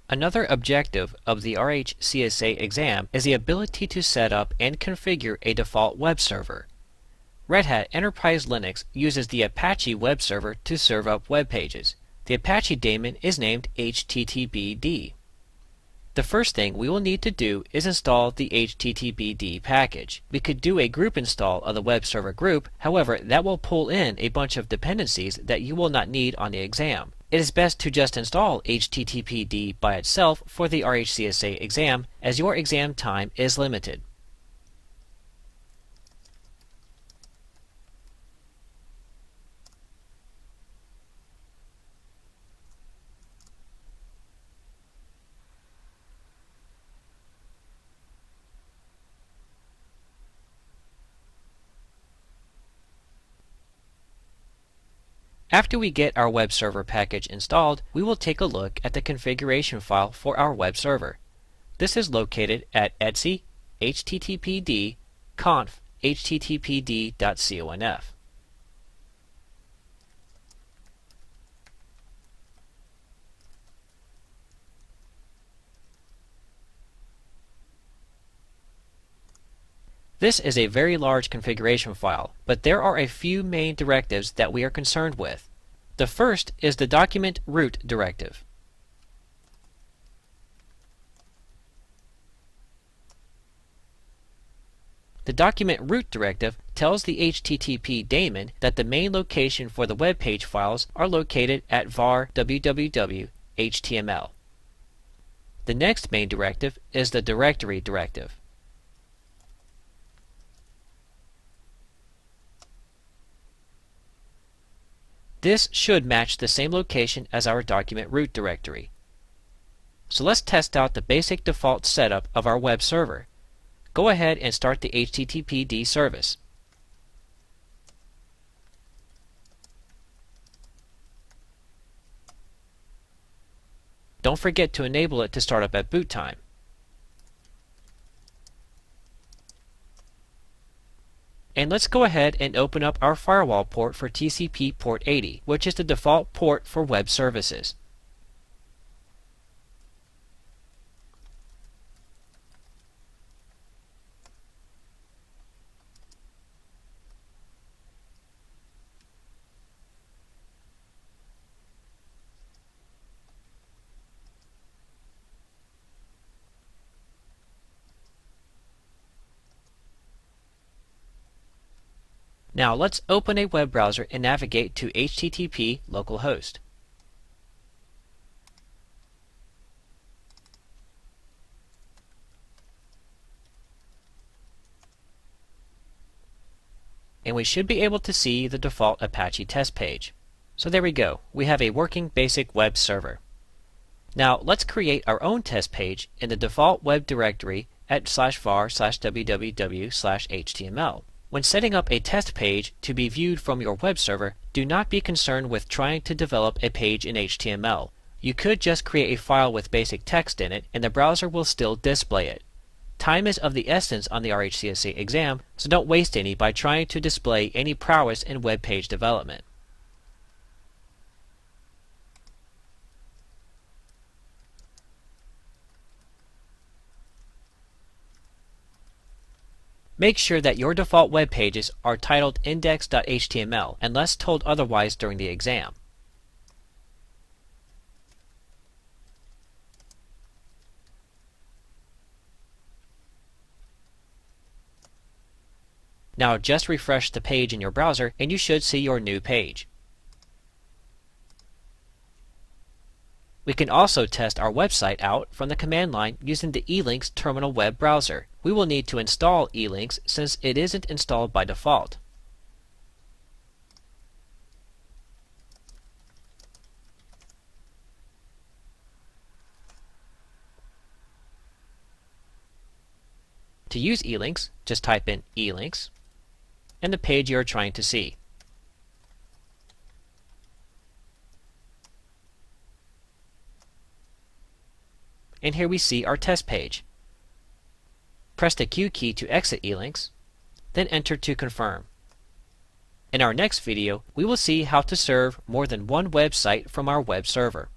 Another objective of the RHCSA exam is the ability to set up and configure a default web server. Red Hat Enterprise Linux uses the Apache web server to serve up web pages. The Apache daemon is named HTTPD. The first thing we will need to do is install the HTTPD package. We could do a group install of the web server group, however, that will pull in a bunch of dependencies that you will not need on the exam. It is best to just install HTTPD by itself for the RHCSA exam, as your exam time is limited. After we get our web server package installed, we will take a look at the configuration file for our web server. This is located at etc httpd conf httpd.conf. This is a very large configuration file, but there are a few main directives that we are concerned with. The first is the document root directive. The document root directive tells the HTTP daemon that the main location for the web page files are located at var www.html. The next main directive is the directory directive. This should match the same location as our document root directory. So let's test out the basic default setup of our web server. Go ahead and start the HTTPD service. Don't forget to enable it to start up at boot time. And let's go ahead and open up our firewall port for TCP port 80, which is the default port for web services. Now let's open a web browser and navigate to HTTP localhost. And we should be able to see the default Apache test page. So there we go, we have a working basic web server. Now let's create our own test page in the default web directory at /var/www/html. When setting up a test page to be viewed from your web server, do not be concerned with trying to develop a page in HTML. You could just create a file with basic text in it and the browser will still display it. Time is of the essence on the RHCSA exam, so don't waste any by trying to display any prowess in web page development. Make sure that your default web pages are titled index.html unless told otherwise during the exam. Now just refresh the page in your browser and you should see your new page. We can also test our website out from the command line using the eLinks terminal web browser. We will need to install eLinks since it isn't installed by default. To use eLinks, just type in eLinks and the page you are trying to see. And here we see our test page. Press the Q key to exit eLinks, then enter to confirm. In our next video, we will see how to serve more than one website from our web server.